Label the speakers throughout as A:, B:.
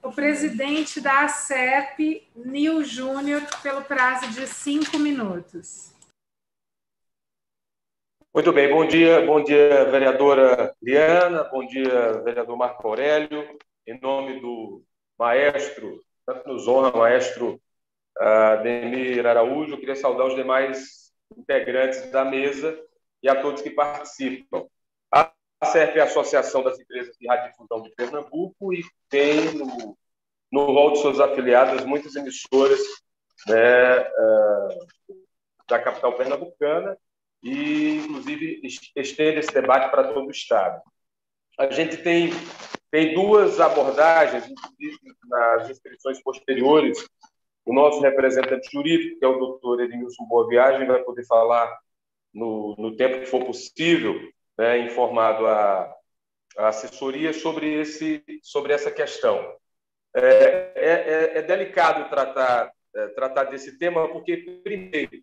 A: o presidente da ACEP, Nil Júnior, pelo prazo de 5 minutos.
B: Muito bem, bom dia, vereadora Liana, bom dia, vereador Marco Aurélio. Em nome do maestro, tanto nos honra, maestro Ademir Araújo, eu queria saudar os demais integrantes da mesa e a todos que participam. A ACEP é a Associação das Empresas de Radiodifusão de Pernambuco e tem no rol de suas afiliadas muitas emissoras, né, da capital pernambucana e, inclusive, estende esse debate para todo o Estado. A gente tem duas abordagens, inclusive nas inscrições posteriores. O nosso representante jurídico, que é o doutor Edmilson Boa Viagem, vai poder falar no tempo que for possível, né, informado a assessoria sobre essa questão. É delicado tratar desse tema, porque, primeiro,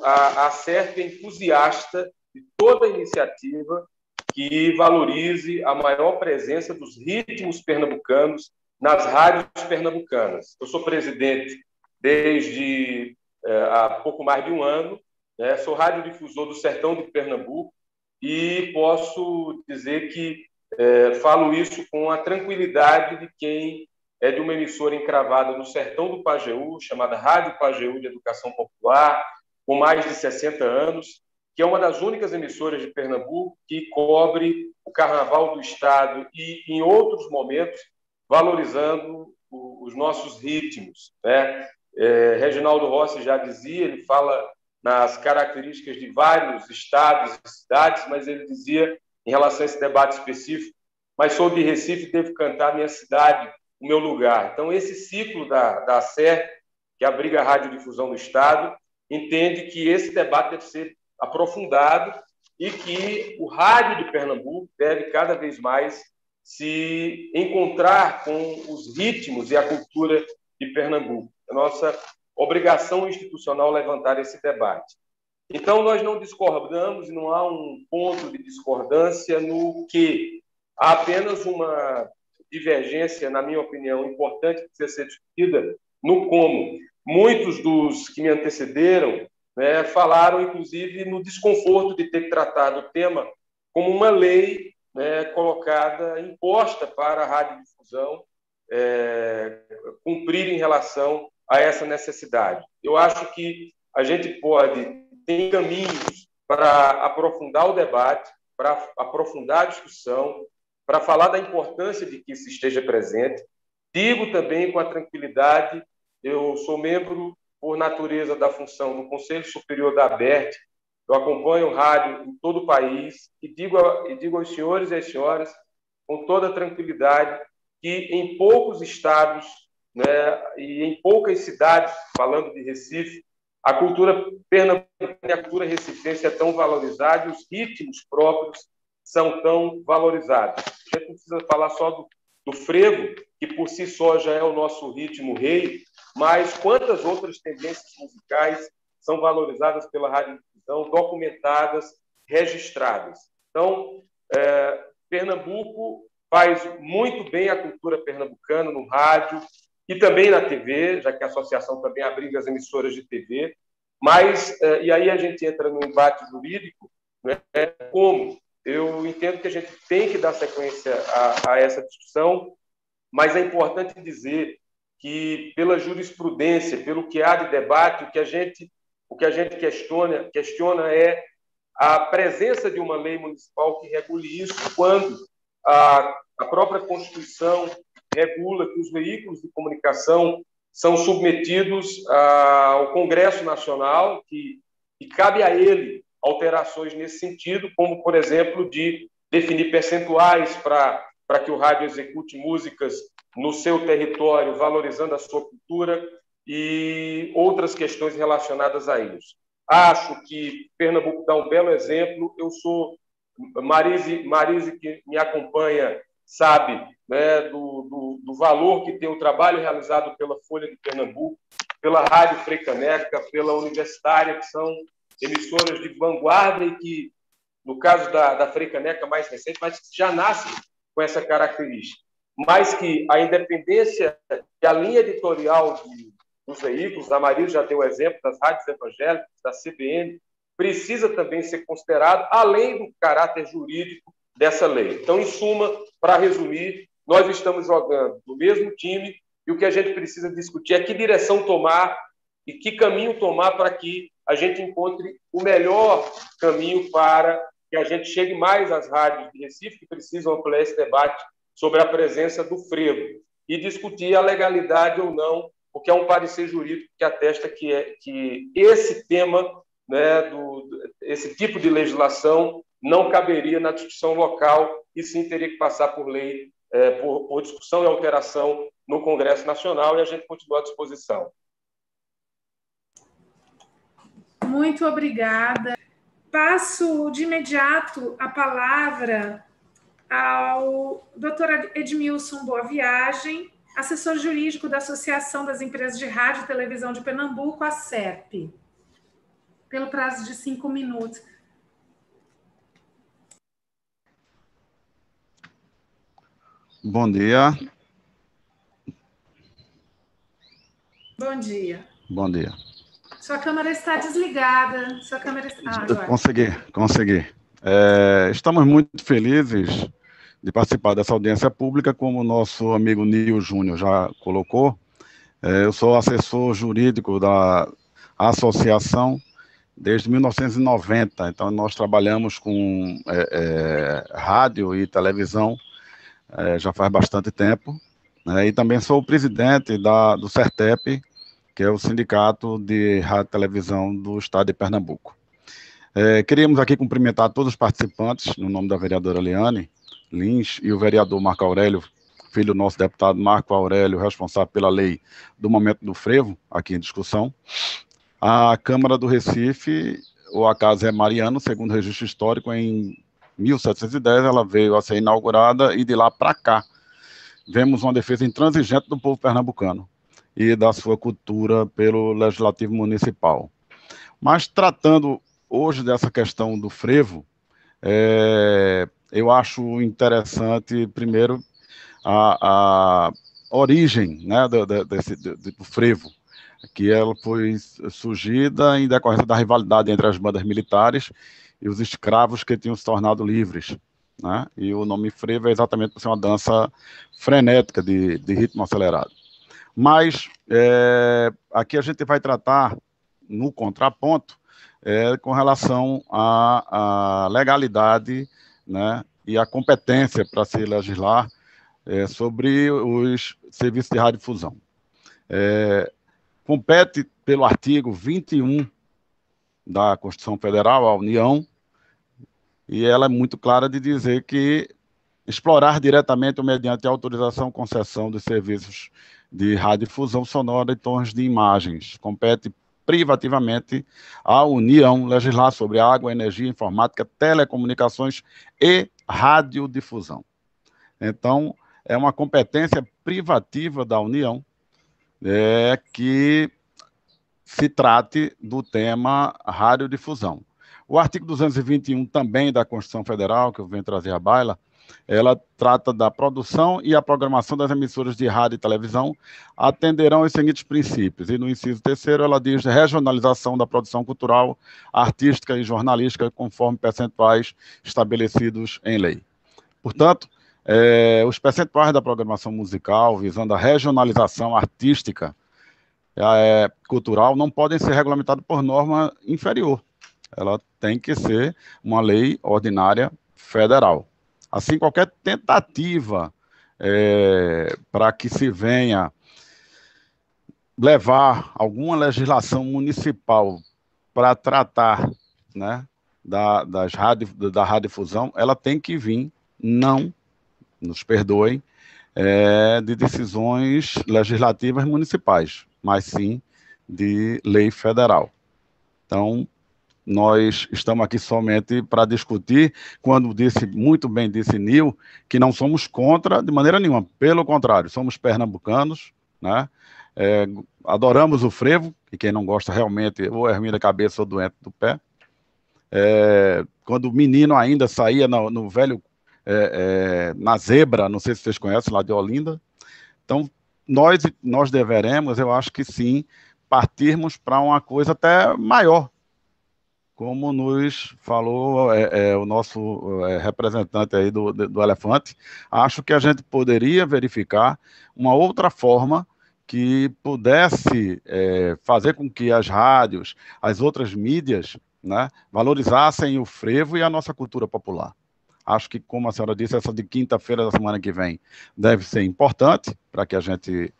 B: a ACEP é entusiasta de toda iniciativa que valorize a maior presença dos ritmos pernambucanos nas rádios pernambucanas. Eu sou presidente desde há pouco mais de um ano, né? Sou radiodifusor do Sertão de Pernambuco e posso dizer que falo isso com a tranquilidade de quem é de uma emissora encravada no Sertão do Pajeú, chamada Rádio Pajeú de Educação Popular, com mais de 60 anos, que é uma das únicas emissoras de Pernambuco que cobre o Carnaval do Estado e, em outros momentos, valorizando os nossos ritmos, né? Reginaldo Rossi já dizia, ele fala nas características de vários estados e cidades, mas ele dizia, em relação a esse debate específico, mas sou de Recife, devo cantar minha cidade, o meu lugar. Então, esse ciclo da ACEP, que abriga a radiodifusão do Estado, entende que esse debate deve ser aprofundado e que o rádio de Pernambuco deve cada vez mais se encontrar com os ritmos e a cultura de Pernambuco. É nossa obrigação institucional levantar esse debate. Então, nós não discordamos, não há um ponto de discordância no que há apenas uma divergência, na minha opinião, importante que precisa ser discutida no como. Muitos dos que me antecederam, né, falaram, inclusive, no desconforto de ter que tratar do tema como uma lei, né, imposta para a radiodifusão cumprir em relação a essa necessidade. Eu acho que a gente tem caminhos para aprofundar o debate, para aprofundar a discussão, para falar da importância de que isso esteja presente. Digo também com a tranquilidade, eu sou membro, por natureza da função, do Conselho Superior da ABERT, eu acompanho o rádio em todo o país e digo aos senhores e às senhoras, com toda tranquilidade, que em poucos estados, né, e em poucas cidades, falando de Recife, a cultura pernambucana e a cultura recifense é tão valorizada e os ritmos próprios são tão valorizados. A gente não precisa falar só do frevo, que por si só já é o nosso ritmo rei, mas quantas outras tendências musicais são valorizadas pela radiodifusão, documentadas, registradas. Então, Pernambuco faz muito bem a cultura pernambucana no rádio e também na TV, já que a associação também abriga as emissoras de TV, mas, e aí a gente entra no embate jurídico, né, como eu entendo que a gente tem que dar sequência a essa discussão, mas é importante dizer que, pela jurisprudência, pelo que há de debate, o que a gente questiona é a presença de uma lei municipal que regule isso, quando a própria Constituição regula que os veículos de comunicação são submetidos ao Congresso Nacional, que cabe a ele alterações nesse sentido, como, por exemplo, de definir percentuais para que o rádio execute músicas no seu território, valorizando a sua cultura e outras questões relacionadas a isso. Acho que Pernambuco dá um belo exemplo. Eu sou Marise, que me acompanha, sabe, né, do valor que tem o trabalho realizado pela Folha de Pernambuco, pela Rádio Freicaneca, pela Universitária, que são emissoras de vanguarda e que, no caso da Freicaneca mais recente, mas já nasce com essa característica. mas que a independência e a linha editorial dos veículos, a Maria já deu o exemplo das rádios evangélicas, da CBN, precisa também ser considerado, além do caráter jurídico dessa lei. Então, em suma, para resumir, nós estamos jogando no mesmo time e o que a gente precisa discutir é que direção tomar e que caminho tomar para que a gente encontre o melhor caminho para que a gente chegue mais às rádios de Recife, que precisam ampliar esse debate sobre a presença do frevo e discutir a legalidade ou não, porque é um parecer jurídico que atesta que esse tema, né, esse tipo de legislação não caberia na discussão local e sim teria que passar por lei, por discussão e alteração no Congresso Nacional, e a gente continua à disposição.
A: Muito obrigada. Passo de imediato a palavra ao Dr. Edmilson Boa Viagem, assessor jurídico da Associação das Empresas de Rádio e Televisão de Pernambuco, a ACEP, pelo prazo de 5 minutos.
C: Bom dia.
A: Bom dia.
C: Bom dia.
A: Sua câmera está desligada. Sua câmera está... agora.
C: Consegui. Estamos muito felizes de participar dessa audiência pública, como o nosso amigo Nil Júnior já colocou. Eu sou assessor jurídico da associação desde 1990, então nós trabalhamos com rádio e televisão já faz bastante tempo, né? E também sou o presidente do CERTEP, que é o Sindicato de Rádio e Televisão do Estado de Pernambuco. Queríamos aqui cumprimentar todos os participantes, no nome da vereadora Liane Lins e o vereador Marco Aurélio, filho do nosso deputado Marco Aurélio, responsável pela lei do momento do frevo, aqui em discussão. A Câmara do Recife, ou a Casa é Mariano, segundo o registro histórico, em 1710, ela veio a ser inaugurada e de lá para cá vemos uma defesa intransigente do povo pernambucano e da sua cultura pelo Legislativo Municipal. Mas tratando hoje dessa questão do frevo, eu acho interessante, primeiro, a origem, né, do frevo, que ela foi surgida em decorrência da rivalidade entre as bandas militares e os escravos que tinham se tornado livres, né? E o nome frevo é exatamente por ser uma dança frenética de ritmo acelerado. Mas aqui a gente vai tratar, no contraponto, com relação à legalidade, né, e a competência para se legislar sobre os serviços de radiodifusão. Compete pelo artigo 21 da Constituição Federal à União, e ela é muito clara de dizer que explorar diretamente ou mediante autorização ou concessão dos serviços de radiodifusão sonora e tons de imagens. Compete privativamente à União legislar sobre água, energia, informática, telecomunicações e radiodifusão. Então, é uma competência privativa da União que se trate do tema radiodifusão. O artigo 221 também da Constituição Federal, que eu venho trazer à baila, ela trata da produção e a programação das emissoras de rádio e televisão, atenderão aos seguintes princípios. E no inciso 3º, ela diz regionalização da produção cultural, artística e jornalística, conforme percentuais estabelecidos em lei. Portanto, os percentuais da programação musical, visando a regionalização artística, cultural, não podem ser regulamentados por norma inferior. Ela tem que ser uma lei ordinária federal. Assim, qualquer tentativa para que se venha levar alguma legislação municipal para tratar, né, da radiodifusão, ela tem que vir, não, nos perdoem, de decisões legislativas municipais, mas sim de lei federal. Então, nós estamos aqui somente para discutir, quando muito bem disse Nil, que não somos contra de maneira nenhuma, pelo contrário, somos pernambucanos, né? Adoramos o frevo, e quem não gosta realmente, ou é ruim da cabeça ou doente do pé. Quando o menino ainda saía no velho na Zebra, não sei se vocês conhecem, lá de Olinda. Então, nós deveremos, eu acho que sim, partirmos para uma coisa até maior, como nos falou o nosso representante aí do Elefante. Acho que a gente poderia verificar uma outra forma que pudesse fazer com que as rádios, as outras mídias, né, valorizassem o frevo e a nossa cultura popular. Acho que, como a senhora disse, essa de quinta-feira da semana que vem deve ser importante para que a gente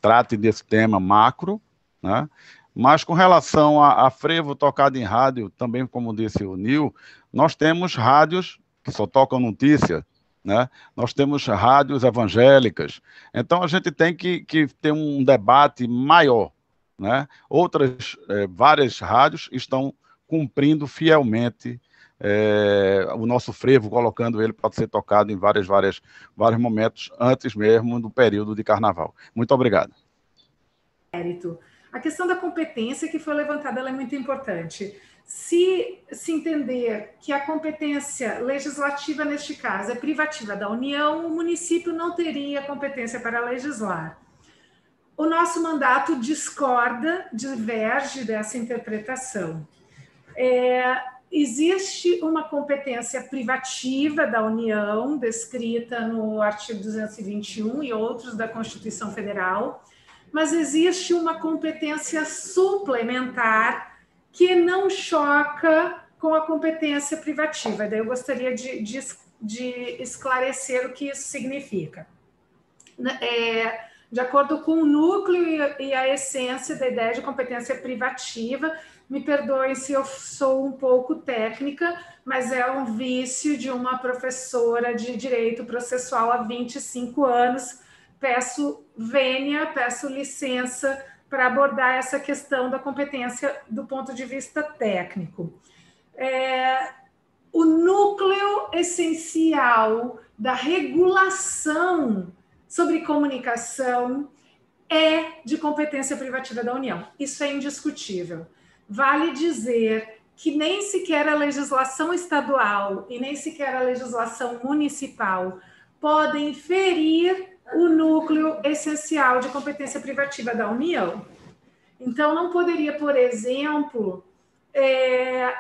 C: trate desse tema macro, né? Mas com relação a frevo tocado em rádio, também como disse o Nil, nós temos rádios que só tocam notícia, né? Nós temos rádios evangélicas. Então a gente tem que ter um debate maior, né? Várias rádios estão cumprindo fielmente o nosso frevo, colocando ele para ser tocado em vários momentos, antes mesmo do período de carnaval. Muito obrigado.
A: A questão da competência que foi levantada, ela é muito importante. Se entender que a competência legislativa, neste caso, é privativa da União, o município não teria competência para legislar. O nosso mandato diverge dessa interpretação. Existe uma competência privativa da União, descrita no artigo 221 e outros da Constituição Federal, mas existe uma competência suplementar que não choca com a competência privativa. Daí eu gostaria de esclarecer o que isso significa. De acordo com o núcleo e a essência da ideia de competência privativa, me perdoem se eu sou um pouco técnica, mas é um vício de uma professora de direito processual há 25 anos. Peço vênia, peço licença para abordar essa questão da competência do ponto de vista técnico. O núcleo essencial da regulação sobre comunicação é de competência privativa da União. Isso é indiscutível. Vale dizer que nem sequer a legislação estadual e nem sequer a legislação municipal podem ferir o núcleo essencial de competência privativa da União. Então, não poderia, por exemplo,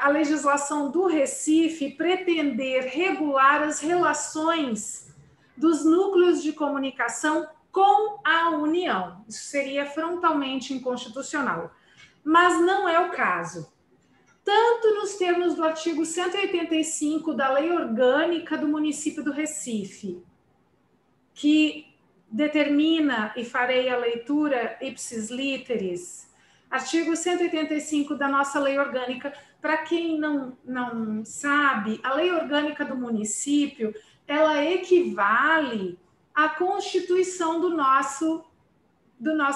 A: a legislação do Recife pretender regular as relações dos núcleos de comunicação com a União. Isso seria frontalmente inconstitucional. Mas não é o caso. Tanto nos termos do artigo 185 da Lei Orgânica do Município do Recife, que determina, e farei a leitura ipsis literis, artigo 185 da nossa Lei Orgânica. Para quem não sabe, a Lei Orgânica do Município, ela equivale à Constituição do nosso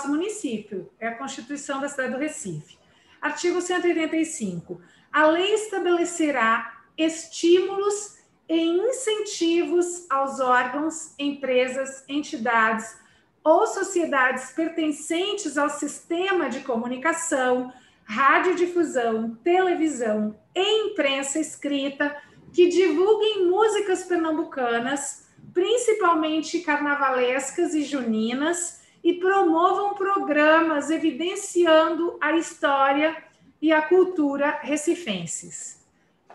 A: município, é a Constituição da cidade do Recife. Artigo 185. A lei estabelecerá estímulos e incentivos aos órgãos, empresas, entidades ou sociedades pertencentes ao sistema de comunicação, radiodifusão, televisão e imprensa escrita que divulguem músicas pernambucanas, principalmente carnavalescas e juninas, e promovam programas evidenciando a história e a cultura recifenses.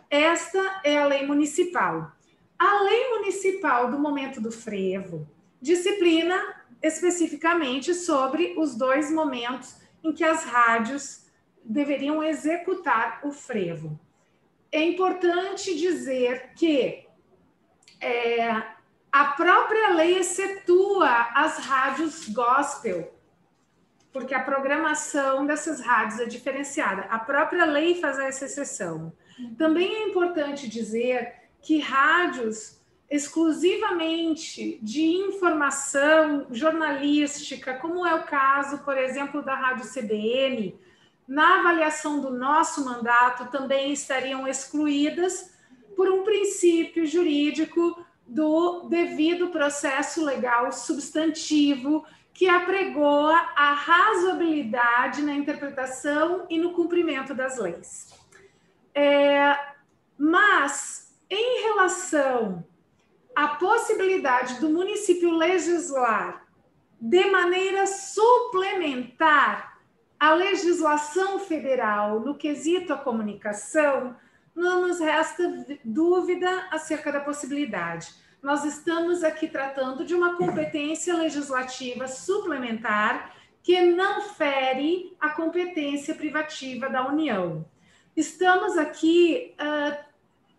A: Esta é a lei municipal. A lei municipal do momento do frevo disciplina especificamente sobre os 2 momentos em que as rádios deveriam executar o frevo. É importante dizer que a própria lei excetua as rádios gospel, porque a programação dessas rádios é diferenciada. A própria lei faz essa exceção. Também é importante dizer que rádios exclusivamente de informação jornalística, como é o caso, por exemplo, da Rádio CBN, na avaliação do nosso mandato, também estariam excluídas por um princípio jurídico do devido processo legal substantivo, que apregoa a razoabilidade na interpretação e no cumprimento das leis. Mas Em relação à possibilidade do município legislar de maneira suplementar a legislação federal no quesito à comunicação, não nos resta dúvida acerca da possibilidade. Nós estamos aqui tratando de uma competência legislativa suplementar que não fere a competência privativa da União. Estamos aqui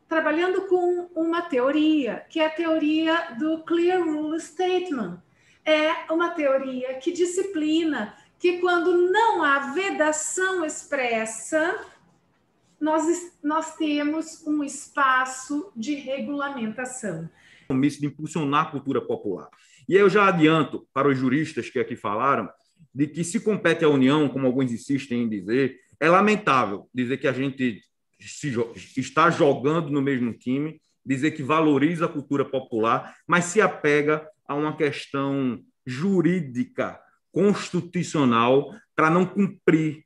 A: trabalhando com uma teoria, que é a teoria do Clear Rule Statement. É uma teoria que disciplina que quando não há vedação expressa, nós temos um espaço de regulamentação.
D: Compromisso de impulsionar a cultura popular. E aí eu já adianto para os juristas que aqui falaram de que se compete à União, como alguns insistem em dizer, é lamentável dizer que a gente está jogando no mesmo time, dizer que valoriza a cultura popular, mas se apega a uma questão jurídica, constitucional, para não cumprir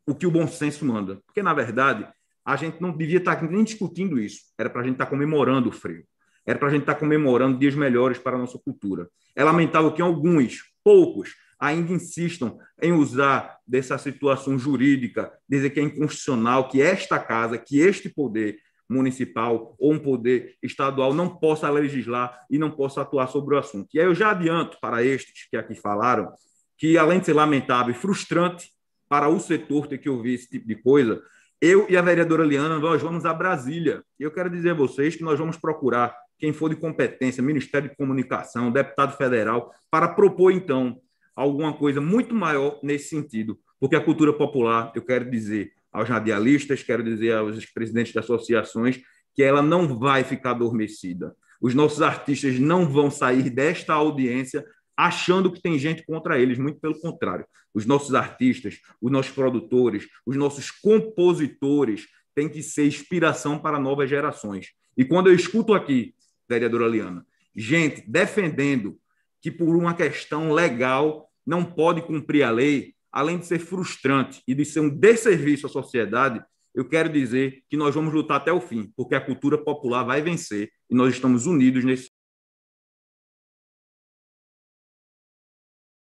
D: o que o bom senso manda. Porque, na verdade, a gente não devia estar nem discutindo isso. Era para a gente estar comemorando o freio. Era para a gente estar comemorando dias melhores para a nossa cultura. É lamentável que alguns, poucos, ainda insistam em usar dessa situação jurídica, dizer que é inconstitucional, que esta casa, que este poder municipal ou um poder estadual não possa legislar e não possa atuar sobre o assunto. E aí eu já adianto para estes que aqui falaram que, além de ser lamentável e frustrante para o setor ter que ouvir esse tipo de coisa, eu e a vereadora Liana, nós vamos a Brasília. E eu quero dizer a vocês que nós vamos procurar quem for de competência, Ministério de Comunicação, deputado federal, para propor, então, alguma coisa muito maior nesse sentido. Porque a cultura popular, eu quero dizer aos radialistas, quero dizer aos presidentes de associações, que ela não vai ficar adormecida. Os nossos artistas não vão sair desta audiência achando que tem gente contra eles, muito pelo contrário. Os nossos artistas, os nossos produtores, os nossos compositores têm que ser inspiração para novas gerações. E quando eu escuto aqui, vereadora Liana, gente defendendo que por uma questão legal não pode cumprir a lei, além de ser frustrante e de ser um desserviço à sociedade, eu quero dizer que nós vamos lutar até o fim, porque a cultura popular vai vencer e nós estamos unidos nesse